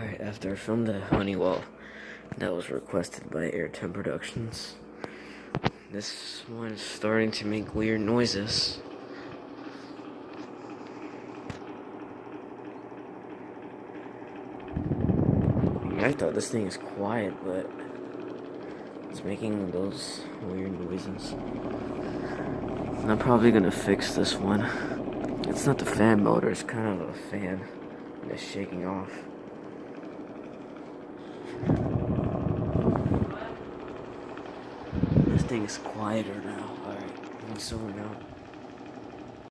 Alright, after I filmed the Honeywell that was requested by Airtime Productions, this one is starting to make weird noises. I thought this thing is quiet, but it's making those weird noises. I'm probably gonna fix this one. It's not the fan motor, it's kind of a fan that's shaking off. This thing is quieter now. Alright, let me zoom out.